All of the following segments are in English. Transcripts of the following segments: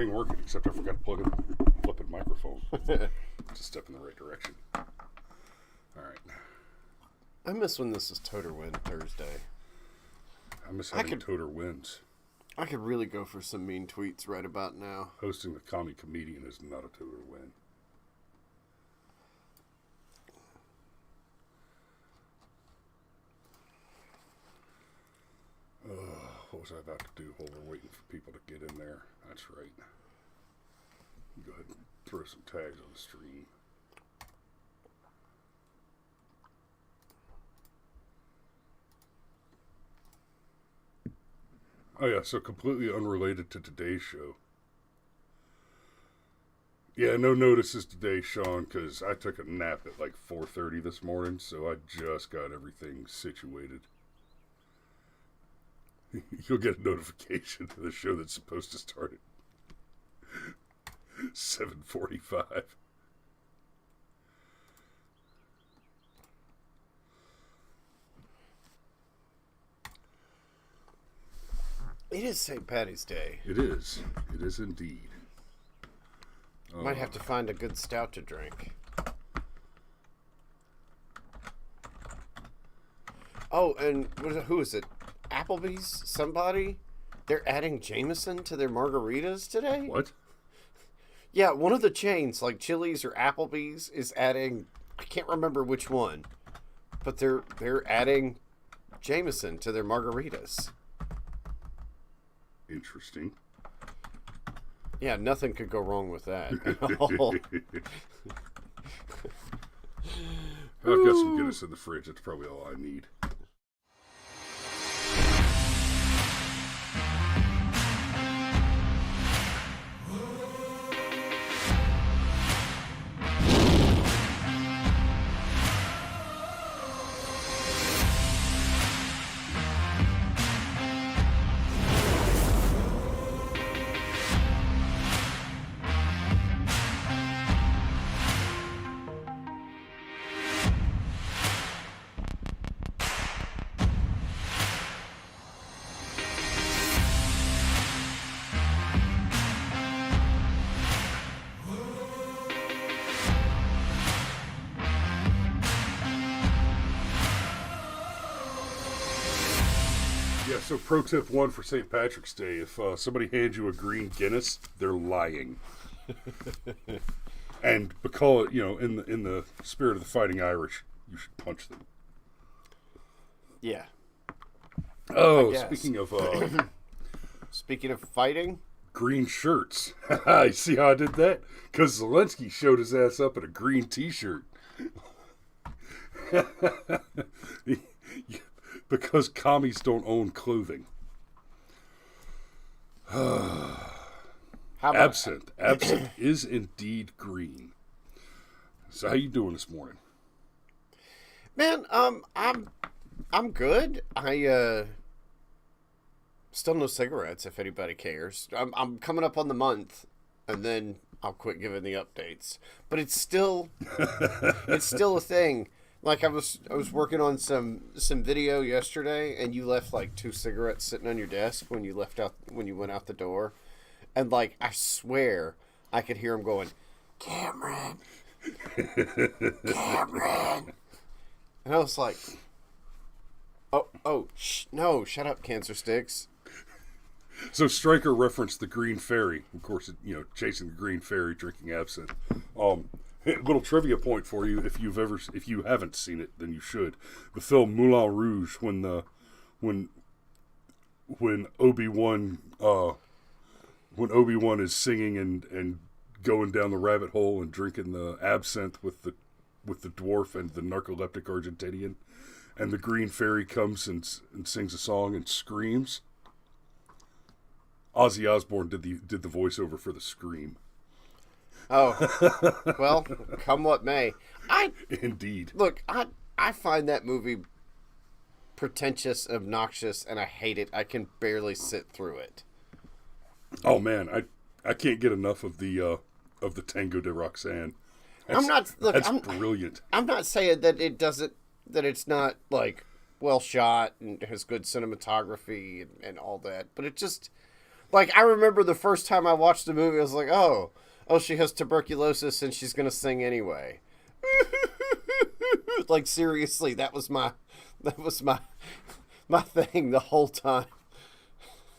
everything working, except I forgot to plug in the flipping microphone. It's a step in the right direction. All right. I miss when this is Toter Win Thursday. I miss having Toter wins. I could really go for some mean tweets right about now. Hosting the commie comedian is not a Toter win. What was I about to do while we're waiting for people to get in there? That's right. Go ahead and throw some tags on the stream. Oh yeah, so completely unrelated to today's show. Yeah, no notices today, Sean, because I took a nap at like 4:30 this morning, so I just got everything situated. You'll get a notification to the show that's supposed to start at 7:45. It is St. Patty's Day. It is. It is indeed. Might have to find a good stout to drink. Oh, and who is it? Applebee's? Somebody? They're adding Jameson to their margaritas today? What? Yeah, one of the chains, like Chili's or Applebee's, is adding... I can't remember which one. But they're adding Jameson to their margaritas. Interesting. Yeah, nothing could go wrong with that at all. I've got some Guinness in the fridge. That's probably all I need. So pro tip 1 for St. Patrick's Day, if somebody hands you a green Guinness, they're lying. And because, in the spirit of the Fighting Irish, you should punch them. Yeah. Oh, speaking of... Speaking of fighting? Green shirts. You see how I did that? Because Zelensky showed his ass up in a green t-shirt. Because commies don't own clothing. Absinthe is indeed green. So how you doing this morning? Man, I'm good. I still no cigarettes if anybody cares. I'm coming up on the month, and then I'll quit giving the updates. But it's still a thing. Like I was working on some video yesterday, and you left like 2 cigarettes sitting on your desk when you went out the door, and like I swear I could hear him going, Cameron, Cameron, and I was like, no, shut up, cancer sticks. So STRYKER referenced the Green Fairy, of course, chasing the Green Fairy, drinking absinthe. Little trivia point for you: if you haven't seen it, then you should. The film Moulin Rouge, when Obi-Wan is singing and going down the rabbit hole and drinking the absinthe with the dwarf and the narcoleptic Argentinian, and the Green Fairy comes and sings a song and screams. Ozzy Osbourne did the voiceover for the scream. Oh, well, come what may. Indeed. Look, I find that movie pretentious, obnoxious, and I hate it. I can barely sit through it. Oh man, I can't get enough of the Tango de Roxanne. That's brilliant. I'm not saying that it's not like well shot and has good cinematography and all that, but it just Like, I remember the first time I watched the movie, I was like, oh, she has tuberculosis and she's going to sing anyway. Like, seriously, that was my thing the whole time.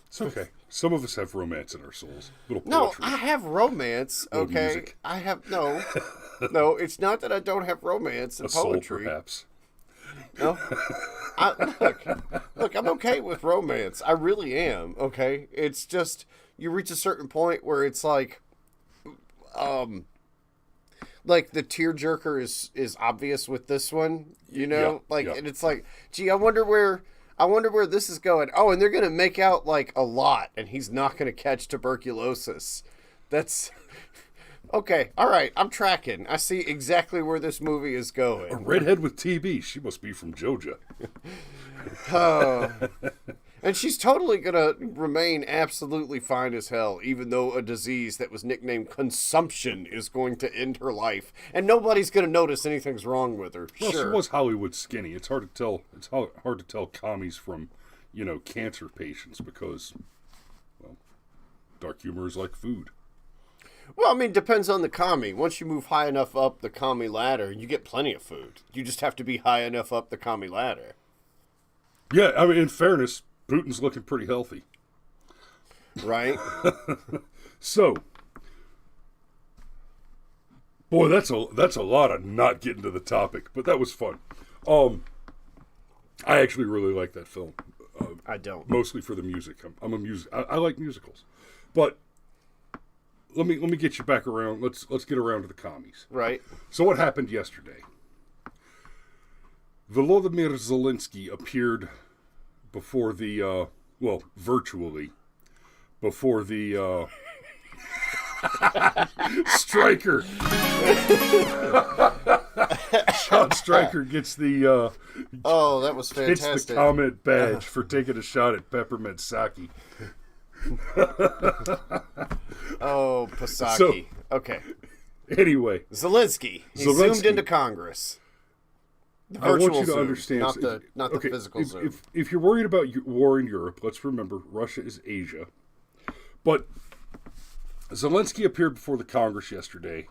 It's okay. Some of us have romance in our souls. Little No, poetry. I have romance, okay? music. I have, no. No, it's not that I don't have romance and A soul, poetry. perhaps. No. Look, I'm okay with romance. I really am, okay? It's just, you reach a certain point where it's like the tearjerker is obvious with this one, you know? And it's like, gee, I wonder where this is going. Oh, and they're going to make out like a lot, and he's not going to catch tuberculosis. That's... Okay, all right, I'm tracking. I see exactly where this movie is going. A redhead with TB. She must be from Georgia. And she's totally going to remain absolutely fine as hell, even though a disease that was nicknamed consumption is going to end her life. And nobody's going to notice anything's wrong with her. Well, sure. she was Hollywood skinny. It's hard to tell. It's hard to tell commies from, cancer patients because, well, dark humor is like food. Well, I mean, depends on the commie. Once you move high enough up the commie ladder, you get plenty of food. You just have to be high enough up the commie ladder. Yeah, I mean, in fairness, Putin's looking pretty healthy. Right? So, boy, that's a lot of not getting to the topic, but that was fun. I actually really like that film. I don't. Mostly for the music. I'm a music. I like musicals, but let me get you back around. Let's get around to the commies. Right. So what happened yesterday? Volodymyr Zelensky appeared before the virtually before the STRYKER. Shot Stryker gets the oh, that was fantastic. Gets the comment badge for taking a shot at peppermint sake. Oh, Pasaki. So, okay. Anyway, Zelensky. He zoomed into Congress. The virtual I want you to zoom, understand, not the physical zoom. If you're worried about war in Europe, let's remember Russia is Asia. But Zelensky appeared before the Congress yesterday.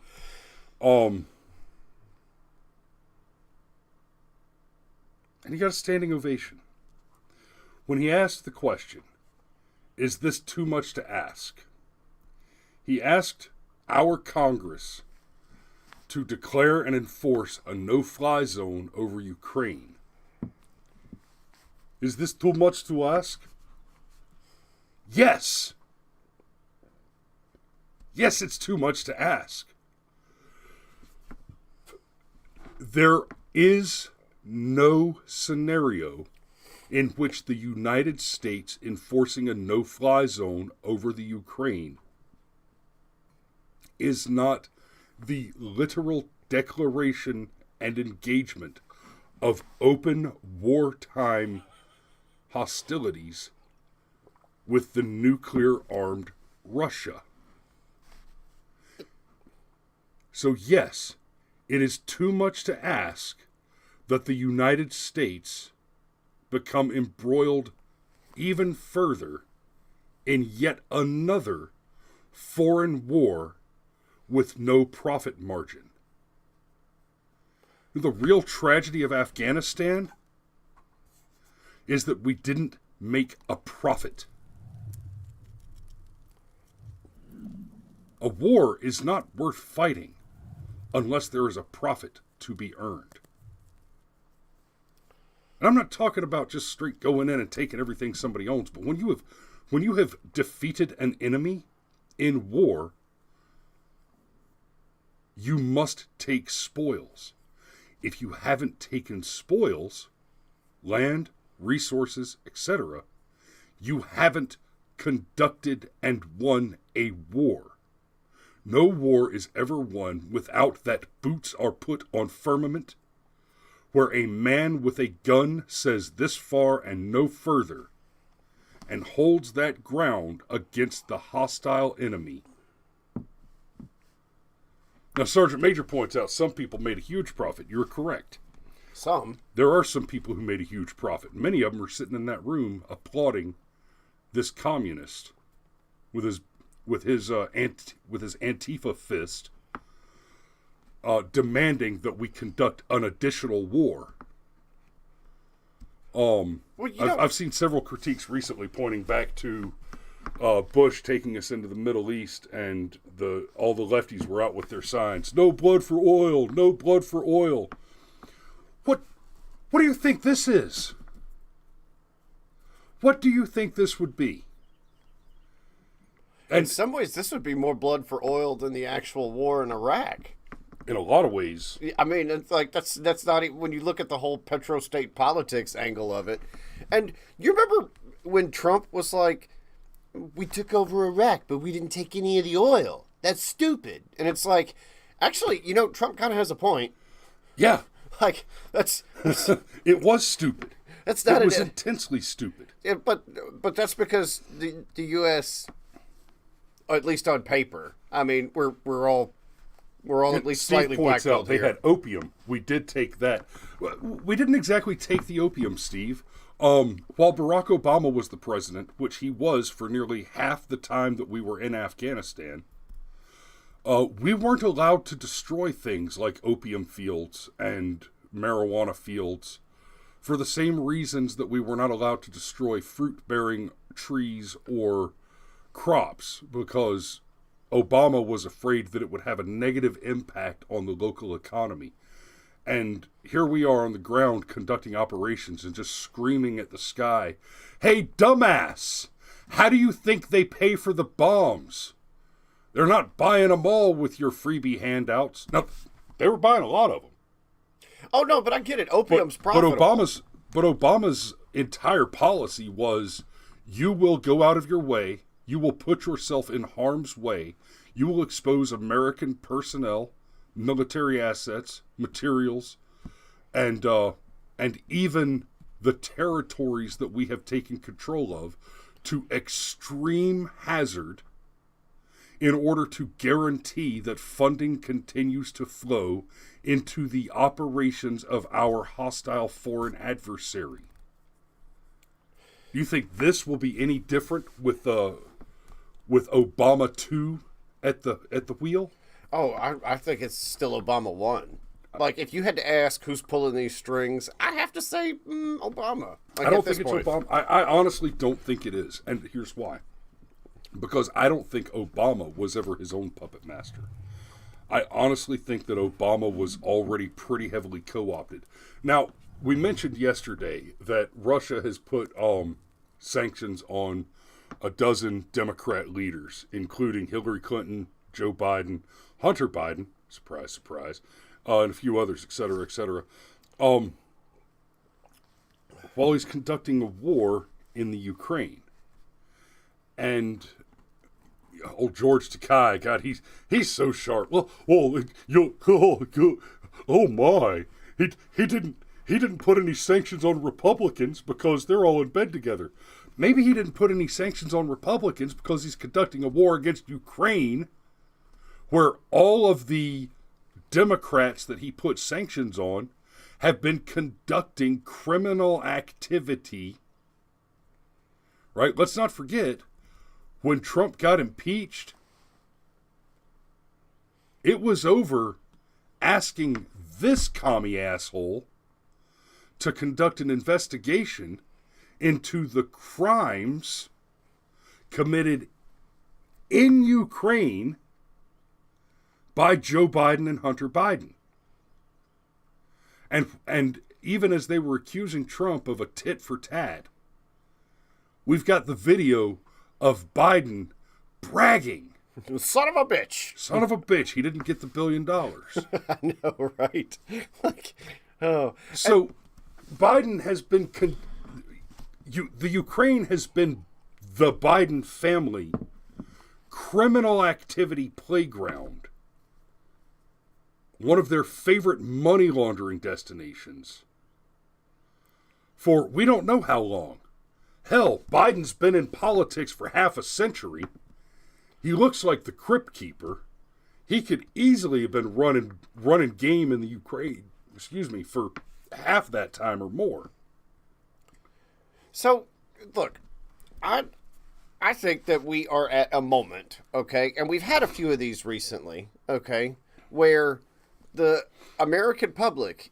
And he got a standing ovation. When he asked the question, is this too much to ask? He asked our Congress to declare and enforce a no-fly zone over Ukraine. Is this too much to ask? Yes. Yes, it's too much to ask. There is no scenario in which the United States enforcing a no-fly zone over the Ukraine is not the literal declaration and engagement of open wartime hostilities with the nuclear-armed Russia. So yes, it is too much to ask that the United States become embroiled even further in yet another foreign war with no profit margin. The real tragedy of Afghanistan is that we didn't make a profit. A war is not worth fighting unless there is a profit to be earned. And I'm not talking about just straight going in and taking everything somebody owns, but when you have defeated an enemy in war, you must take spoils. If you haven't taken spoils, land, resources, etc., you haven't conducted and won a war. No war is ever won without that boots are put on firmament, where a man with a gun says this far and no further, and holds that ground against the hostile enemy. Now, Sergeant Major points out some people made a huge profit. You're correct. Some. There are some people who made a huge profit. Many of them are sitting in that room applauding this communist with his Antifa fist, demanding that we conduct an additional war. I've seen several critiques recently pointing back to Bush taking us into the Middle East, and all the lefties were out with their signs: "No blood for oil, no blood for oil." What do you think this is? What do you think this would be? In some ways, this would be more blood for oil than the actual war in Iraq. In a lot of ways. I mean, it's like that's not even, when you look at the whole petrostate politics angle of it. And you remember when Trump was like, "We took over Iraq, but we didn't take any of the oil. That's stupid." And it's like, actually, Trump kind of has a point. Yeah. Like, that's it was stupid. That's not. It was intensely stupid. Yeah, but that's because the U.S., at least on paper, I mean, we're all at least Steve slightly points black out they had opium. We did take that. We didn't exactly take the opium, Steve. While Barack Obama was the president, which he was for nearly half the time that we were in Afghanistan, we weren't allowed to destroy things like opium fields and marijuana fields for the same reasons that we were not allowed to destroy fruit-bearing trees or crops, because Obama was afraid that it would have a negative impact on the local economy. And here we are on the ground conducting operations and just screaming at the sky, "Hey, dumbass, how do you think they pay for the bombs? They're not buying them all with your freebie handouts." Now, they were buying a lot of them. Oh, no, but I get it. Opium's profitable. But Obama's entire policy was, you will go out of your way, you will put yourself in harm's way, you will expose American personnel, military assets, materials, and even the territories that we have taken control of to extreme hazard in order to guarantee that funding continues to flow into the operations of our hostile foreign adversary. Do you think this will be any different with Obama 2 at the wheel? Oh, I think it's still Obama 1. Like, if you had to ask who's pulling these strings, I have to say Obama. Like, I don't think it's Obama. I honestly don't think it is. And here's why. Because I don't think Obama was ever his own puppet master. I honestly think that Obama was already pretty heavily co-opted. Now, we mentioned yesterday that Russia has put sanctions on a dozen Democrat leaders, including Hillary Clinton, Joe Biden, Hunter Biden, surprise, surprise, and a few others, et cetera, while he's conducting a war in the Ukraine. And old George Takei, God, he's so sharp. Oh my, he didn't put any sanctions on Republicans because they're all in bed together. Maybe he didn't put any sanctions on Republicans because he's conducting a war against Ukraine, where all of the Democrats that he put sanctions on have been conducting criminal activity. Right? Let's not forget, when Trump got impeached, it was over asking this commie asshole to conduct an investigation into the crimes committed in Ukraine by Joe Biden and Hunter Biden. And even as they were accusing Trump of a tit for tat, we've got the video of Biden bragging. Son of a bitch. Son of a bitch. He didn't get the $1 billion. I know, right? So Biden has been... the Ukraine has been the Biden family criminal activity playground. One of their favorite money laundering destinations. For we don't know how long. Hell, Biden's been in politics for half a century. He looks like the Crypt Keeper. He could easily have been running game in the Ukraine, for half that time or more. So, look, I think that we are at a moment, okay, and we've had a few of these recently, okay, where the American public,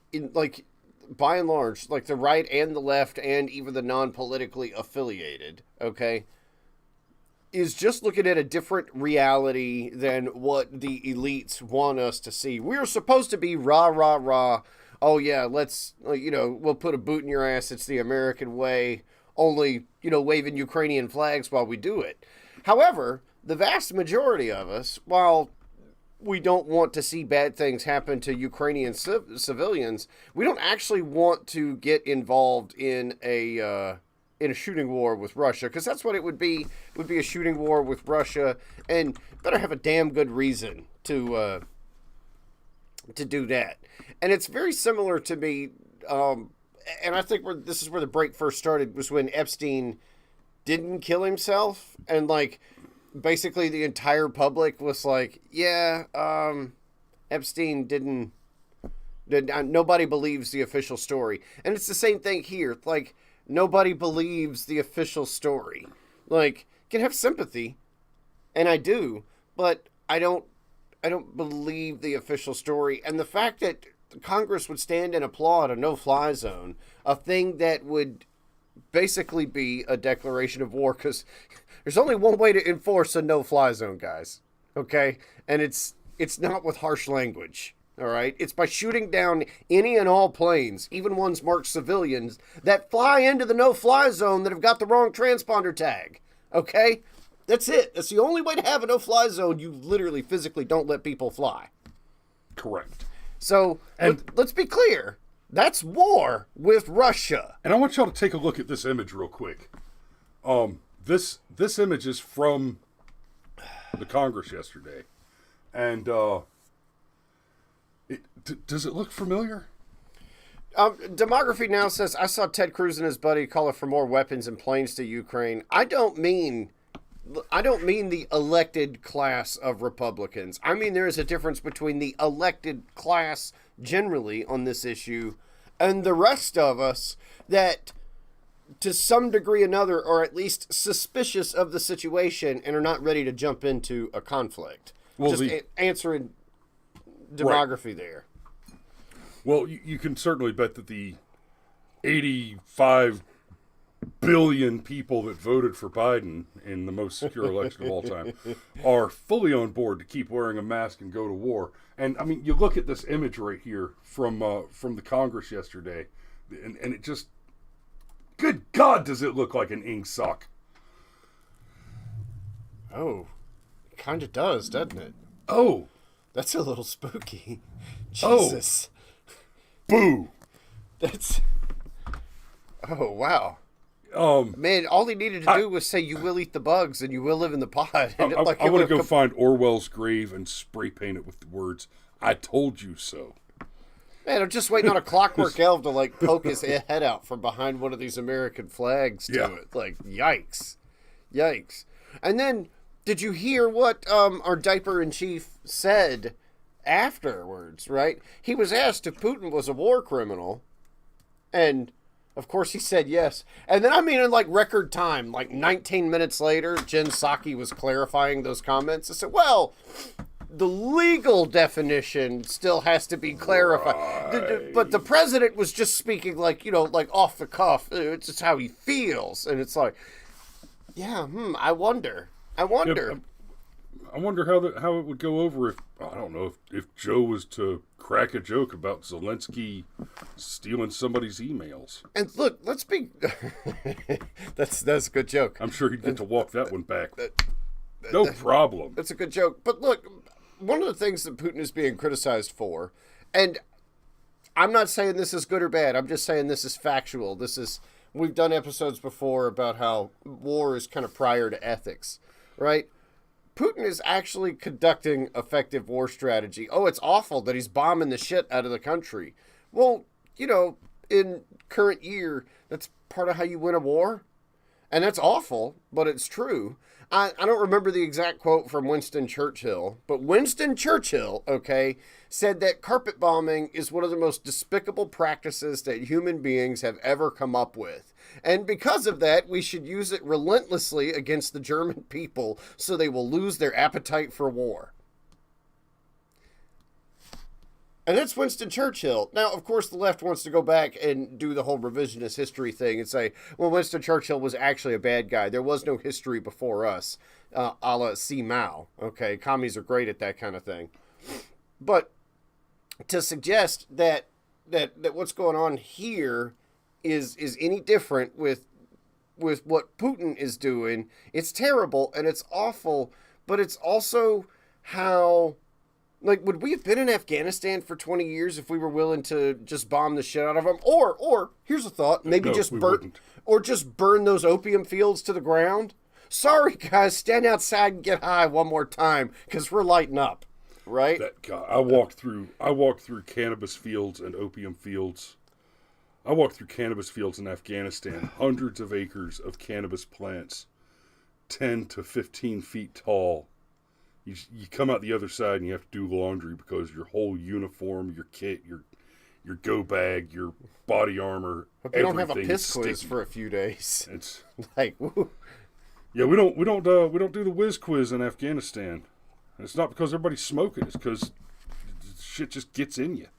by and large, like the right and the left and even the non-politically affiliated, okay, is just looking at a different reality than what the elites want us to see. We're supposed to be rah, rah, rah. Oh, yeah, let's, we'll put a boot in your ass. It's the American way. Only, waving Ukrainian flags while we do it. However, the vast majority of us, while we don't want to see bad things happen to Ukrainian civilians, we don't actually want to get involved in a shooting war with Russia, because that's what it would be. It would be a shooting war with Russia, and better have a damn good reason to do that. And it's very similar to me, and I think this is where the break first started, was when Epstein didn't kill himself, and basically the entire public was like, yeah, Epstein didn't, nobody believes the official story. And it's the same thing here. Nobody believes the official story. You can have sympathy, and I do, but I don't believe the official story. And the fact that Congress would stand and applaud a no-fly zone, a thing that would basically be a declaration of war, because there's only one way to enforce a no-fly zone, guys. Okay? And it's not with harsh language. All right? It's by shooting down any and all planes, even ones marked civilians, that fly into the no-fly zone that have got the wrong transponder tag. Okay? That's it. That's the only way to have a no-fly zone. You literally physically don't let people fly. Correct. So, let's be clear. That's war with Russia. And I want y'all to take a look at this image real quick. This image is from the Congress yesterday. And does it look familiar? Demography Now says, I saw Ted Cruz and his buddy call for more weapons and planes to Ukraine. I don't mean the elected class of Republicans. I mean there is a difference between the elected class generally on this issue and the rest of us that to some degree or another are at least suspicious of the situation and are not ready to jump into a conflict. Well, just answering demography right there. Well, you can certainly bet that the 85 billion people that voted for Biden in the most secure election of all time are fully on board to keep wearing a mask and go to war. And I mean, you look at this image right here from the Congress yesterday, and it just, good God, does it look like an ink sock? Oh, it kind of does, doesn't it? Oh, that's a little spooky. Jesus. Oh. Boo. That's. Oh wow. Man, all he needed to do was say, "You will eat the bugs and you will live in the pod." And I want to go find Orwell's grave and spray paint it with the words, "I told you so." Man, I'm just waiting on a Clockwork Elf to poke his head out from behind one of these American flags to it. Yikes, yikes! And then, did you hear what our diaper in chief said afterwards? Right? He was asked if Putin was a war criminal, and of course he said yes. And then, I mean, in record time, 19 minutes later, Jen Psaki was clarifying those comments. I said, well, the legal definition still has to be clarified. Right. But the president was just speaking off the cuff. It's just how he feels. And it's I wonder. Yeah, I wonder how it would go over if Joe was to crack a joke about Zelensky stealing somebody's emails. And look, let's be that's a good joke. I'm sure he'd get to walk that one back. No problem. That's a good joke. But look, one of the things that Putin is being criticized for, and I'm not saying this is good or bad, I'm just saying this is factual. We've done episodes before about how war is kind of prior to ethics, right? Putin is actually conducting effective war strategy. Oh, it's awful that he's bombing the shit out of the country. Well, in current year, that's part of how you win a war. And that's awful, but it's true. I don't remember the exact quote from Winston Churchill, but Winston Churchill, okay, said that carpet bombing is one of the most despicable practices that human beings have ever come up with. And because of that, we should use it relentlessly against the German people so they will lose their appetite for war. And that's Winston Churchill. Now, of course, the left wants to go back and do the whole revisionist history thing and say, well, Winston Churchill was actually a bad guy. There was no history before us, a la C. Mao. Okay, commies are great at that kind of thing. But to suggest that what's going on here is any different with what Putin is doing, it's terrible and it's awful, but it's also how... Like, would we have been in Afghanistan for 20 years if we were willing to just bomb the shit out of them? Or here's a thought, maybe just burn those opium fields to the ground? Sorry, guys, stand outside and get high one more time, because we're lighting up, right? That guy, I walked through cannabis fields and opium fields. I walked through cannabis fields in Afghanistan, hundreds of acres of cannabis plants, 10 to 15 feet tall. You come out the other side and you have to do laundry because your whole uniform, your kit, your go bag, your body armor, hope you don't have a piss quiz for a few days. It's like, woo. Yeah, we don't do the whiz quiz in Afghanistan. And it's not because everybody's smoking; it's because shit just gets in you.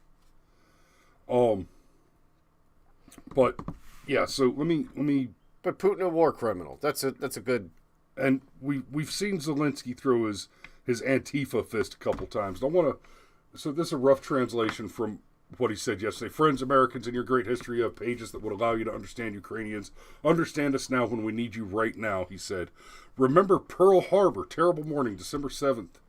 But yeah, so let me. But Putin a war criminal. That's a good. And we've seen Zelensky throw his Antifa fist a couple times. So this is a rough translation from what he said yesterday. Friends, Americans, in your great history of pages that would allow you to understand Ukrainians. Understand us now when we need you right now, he said. Remember Pearl Harbor, terrible morning, December 7th,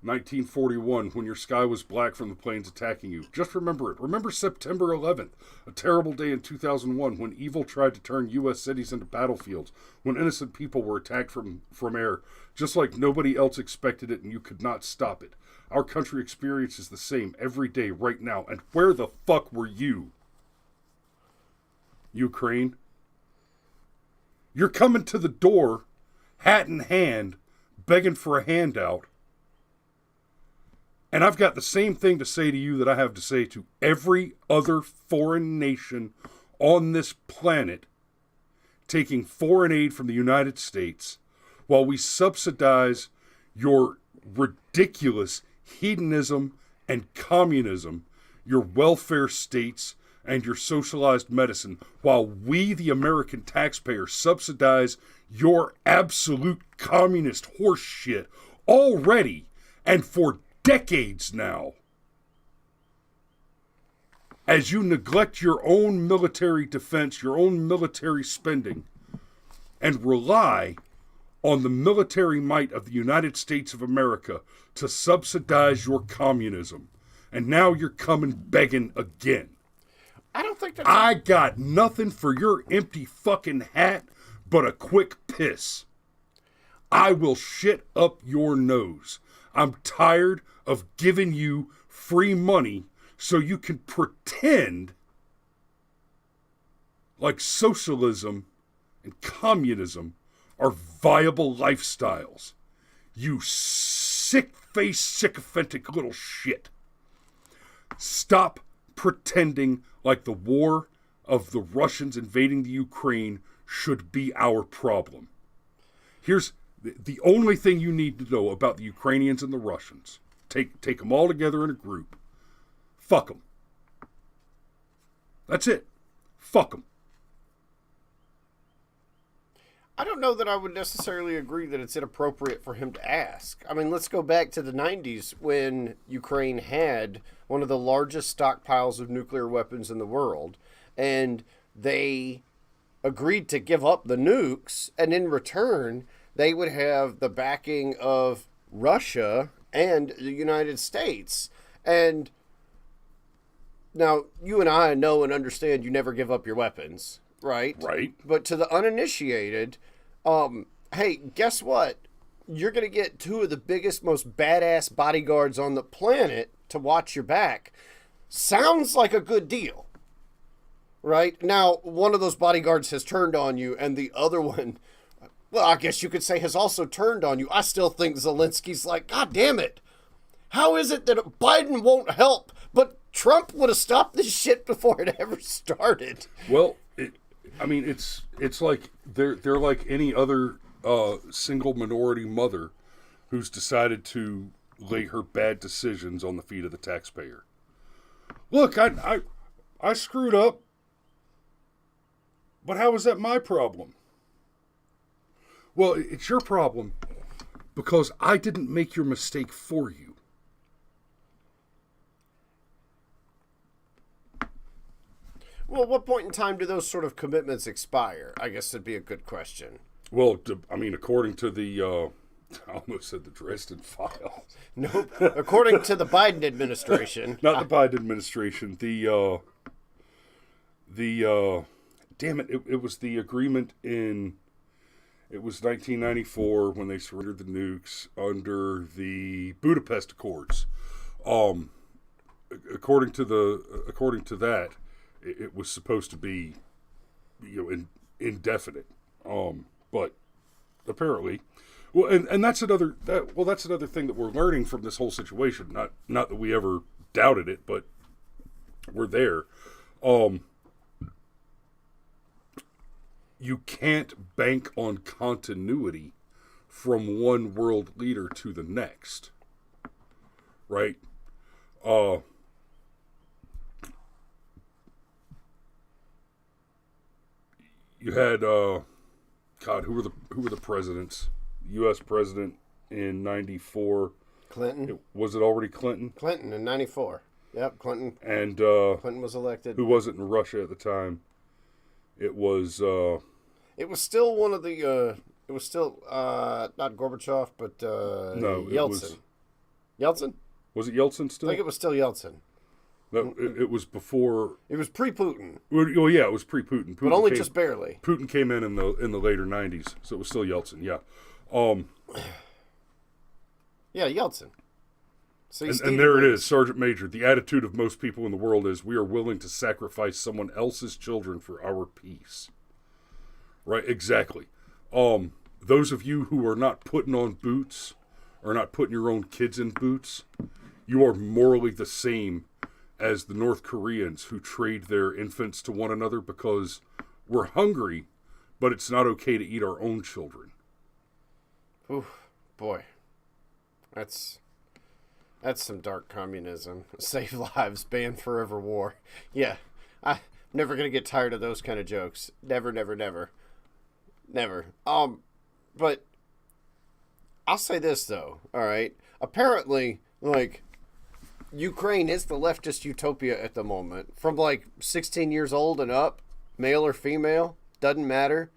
1941, when your sky was black from the planes attacking you. Just remember it. Remember September 11th, a terrible day in 2001 when evil tried to turn U.S. cities into battlefields, when innocent people were attacked from air, just like nobody else expected it and you could not stop it. Our country experiences the same every day right now. And where the fuck were you? Ukraine? You're coming to the door, hat in hand, begging for a handout. And I've got the same thing to say to you that I have to say to every other foreign nation on this planet taking foreign aid from the United States while we subsidize your ridiculous hedonism and communism, your welfare states, and your socialized medicine, while we, the American taxpayer, subsidize your absolute communist horse shit already and for decades now, as you neglect your own military defense, your own military spending, and rely on the military might of the United States of America to subsidize your communism. And now you're coming begging again. I don't think that's... I got nothing for your empty fucking hat but a quick piss. I will shit up your nose. I'm tired of giving you free money so you can pretend like socialism and communism are viable lifestyles. You sick-faced, sycophantic little shit. Stop pretending like the war of the Russians invading the Ukraine should be our problem. Here's the only thing you need to know about the Ukrainians and the Russians. Take them all together in a group. Fuck them. That's it. Fuck them. I don't know that I would necessarily agree that it's inappropriate for him to ask. I mean, let's go back to the 90s when Ukraine had one of the largest stockpiles of nuclear weapons in the world, and they agreed to give up the nukes, and in return, they would have the backing of Russia and the United States. And now, you and I know and understand you never give up your weapons, right? Right. But to the uninitiated, hey, guess what? You're going to get two of the biggest, most badass bodyguards on the planet to watch your back. Sounds like a good deal. right? Now, one of those bodyguards has turned on you, and the other one, well, I guess you could say has also turned on you. I still think Zelensky's like, God damn it. How is it that Biden won't help, but Trump would have stopped this shit before it ever started? Well, it's like they're like any other single minority mother who's decided to lay her bad decisions on the feet of the taxpayer. Look, I screwed up, but how is that my problem? Well, it's your problem because I didn't make your mistake for you. Well, what point in time do those sort of commitments expire? I guess would be a good question. Well, according to the, I almost said the Dresden Files. Nope. According to the Biden administration. Not the Biden administration. Damn it, it was the agreement it was 1994 when they surrendered the nukes under the Budapest Accords. According to that, it was supposed to be, indefinite. But apparently, well, and that's another thing that we're learning from this whole situation. Not that we ever doubted it, but we're there. You can't bank on continuity from one world leader to the next, right? You had God, who were the presidents? U.S. president in '94. Clinton. Was it already Clinton? Clinton in '94. Yep, Clinton. And Clinton was elected. Who was it in Russia at the time? It was. It was still one of the. It was still not Gorbachev, but no, Yeltsin. Yeltsin? Was it Yeltsin still? I think it was still Yeltsin. No, it was before. It was pre-Putin. Well, yeah, it was pre-Putin. But only just barely. Putin came in the later '90s, so it was still Yeltsin. Yeah. Yeah, Yeltsin. So and there it is, Sergeant Major. The attitude of most people in the world is we are willing to sacrifice someone else's children for our peace. Right? Exactly. Those of you who are not putting on boots, or not putting your own kids in boots, you are morally the same as the North Koreans who trade their infants to one another because we're hungry, but it's not okay to eat our own children. Ooh, boy. That's some dark communism. Save lives, ban forever war. Yeah, I'm never going to get tired of those kind of jokes. Never, never, never. Never. But I'll say this, though, all right? Apparently, Ukraine is the leftist utopia at the moment. From, 16 years old and up, male or female, doesn't matter.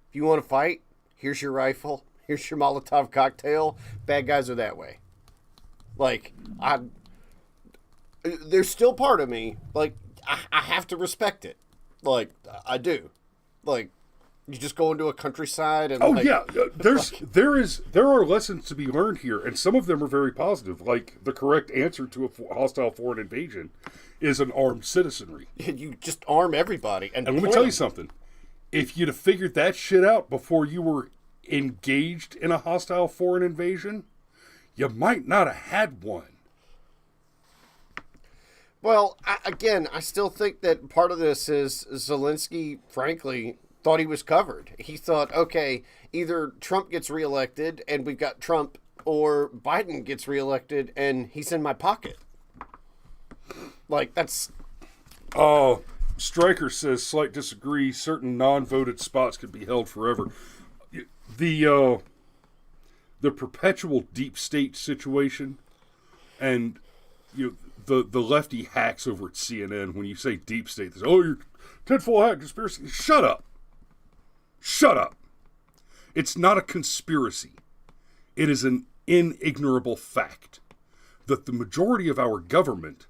If you want to fight, here's your rifle. Here's your Molotov cocktail. Bad guys are that way. There's still part of me, I have to respect it. I do. You just go into a countryside and there are lessons to be learned here, and some of them are very positive. Like the correct answer to a hostile foreign invasion is an armed citizenry. You just arm everybody. And let me tell you something. If you'd have figured that shit out before you were engaged in a hostile foreign invasion, you might not have had one. Well, I still think that part of this is Zelensky, frankly, thought he was covered. He thought, okay, either Trump gets reelected and we've got Trump, or Biden gets reelected and he's in my pocket. That's... Stryker says, slight disagree, certain non-voted spots could be held forever. The perpetual deep state situation, and the lefty hacks over at CNN, when you say deep state, they say, you're tinfoil hat conspiracy. Shut up. It's not a conspiracy. It is an inignorable fact that the majority of our government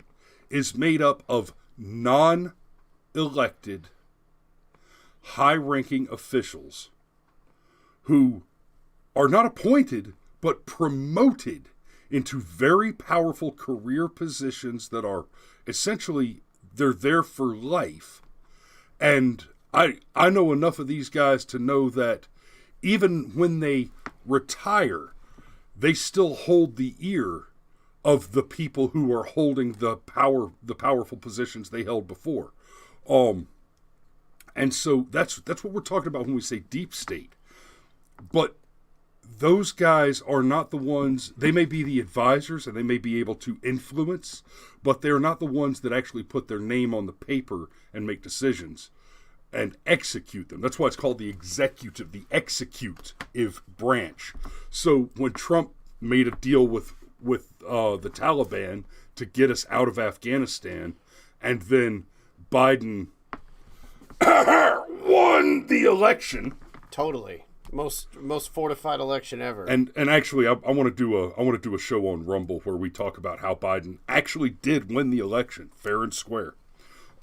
is made up of non-elected, high-ranking officials who are not appointed, but promoted into very powerful career positions that are essentially, they're there for life. And I know enough of these guys to know that even when they retire, they still hold the ear of the people who are holding the powerful positions they held before. And so that's what we're talking about when we say deep state. But those guys are not the ones, they may be the advisors and they may be able to influence, but they're not the ones that actually put their name on the paper and make decisions and execute them. That's why it's called the executive branch. So when Trump made a deal with the Taliban to get us out of Afghanistan, and then Biden won the election. Totally. Most fortified election ever. And actually, I want to do a show on Rumble where we talk about how Biden actually did win the election, fair and square.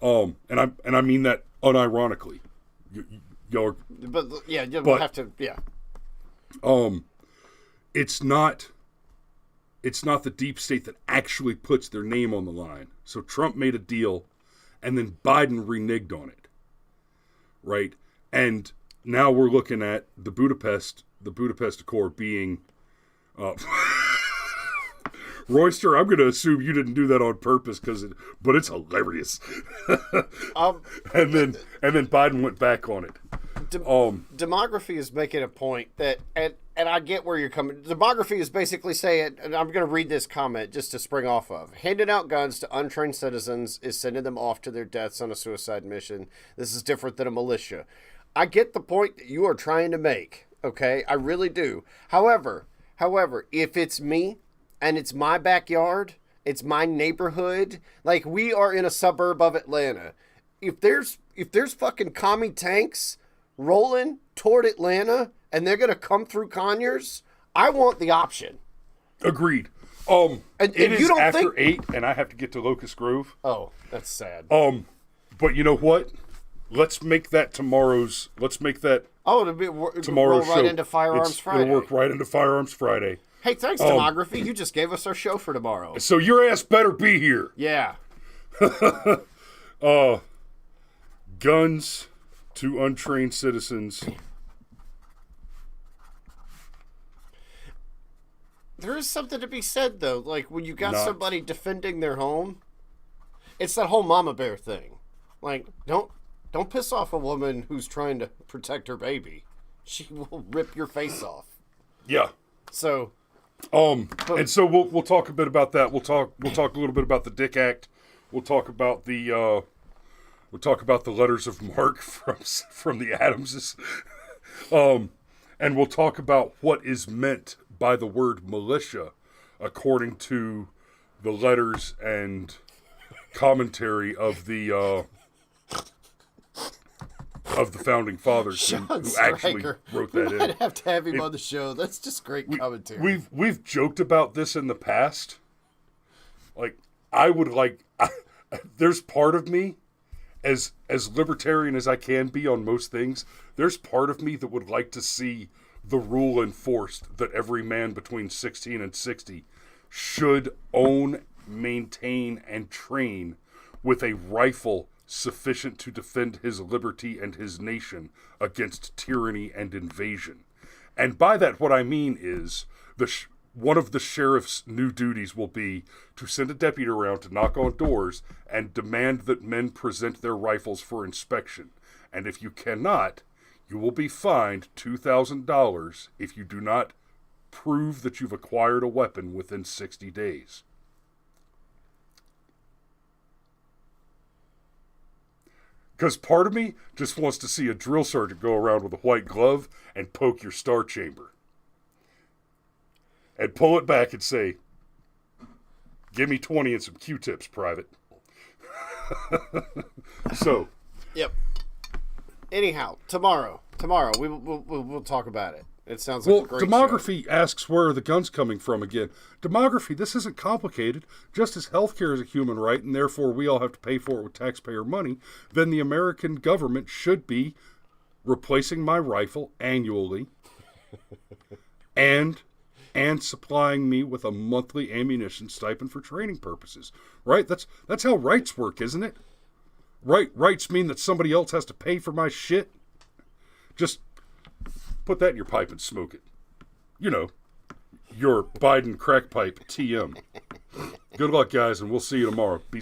And I mean that unironically. Y'all, we'll have to. Yeah. It's not the deep state that actually puts their name on the line. So Trump made a deal, and then Biden reneged on it, right? And now we're looking at the Budapest Accord being, Royster, I'm going to assume you didn't do that on purpose, but it's hilarious. And then Biden went back on it. Demography is making a point that, and I get where you're coming. Demography is basically saying, and I'm going to read this comment just to spring off of. Handing out guns to untrained citizens is sending them off to their deaths on a suicide mission. This is different than a militia. I get the point that you are trying to make, okay? I really do. However, if it's me and it's my backyard, it's my neighborhood, like we are in a suburb of Atlanta. If there's fucking commie tanks rolling toward Atlanta and they're going to come through Conyers, I want the option. Agreed. And it is you don't after 8 and I have to get to Locust Grove. Oh, that's sad. But you know what? Let's make that tomorrow's Tomorrow's show. Right into Firearms Friday. It'll work right into Firearms Friday. Hey, thanks, Demography. You just gave us our show for tomorrow. So your ass better be here. Yeah. Guns to untrained citizens. There is something to be said, though. Like, when you got somebody defending their home, it's that whole mama bear thing. Like, don't piss off a woman who's trying to protect her baby. She will rip your face off. Yeah. So, and so we'll talk a bit about that. We'll talk a little bit about the Dick Act. We'll talk about the letters of marque from the Adamses. And we'll talk about what is meant by the word militia, according to the letters and commentary of the founding fathers who actually wrote that in. We might have to have him on the show. That's just great commentary. We've joked about this in the past. Like, there's part of me, as libertarian as I can be on most things, there's part of me that would like to see the rule enforced that every man between 16 and 60 should own, maintain, and train with a rifle sufficient to defend his liberty and his nation against tyranny and invasion. And by that, what I mean is one of the sheriff's new duties will be to send a deputy around to knock on doors and demand that men present their rifles for inspection. And if you cannot, you will be fined $2,000 if you do not prove that you've acquired a weapon within 60 days. Because part of me just wants to see a drill sergeant go around with a white glove and poke your star chamber. And pull it back and say, "Give me 20 and some Q-tips, Private." So. Yep. Anyhow, tomorrow we'll talk about it. It sounds like a great Demography show. asks, where are the guns coming from again? Demography, this isn't complicated. Just as healthcare is a human right, and therefore we all have to pay for it with taxpayer money, then the American government should be replacing my rifle annually and supplying me with a monthly ammunition stipend for training purposes. Right? That's how rights work, isn't it? Rights mean that somebody else has to pay for my shit? Just put that in your pipe and smoke it. You know, your Biden crack pipe TM. Good luck, guys, and we'll see you tomorrow. Be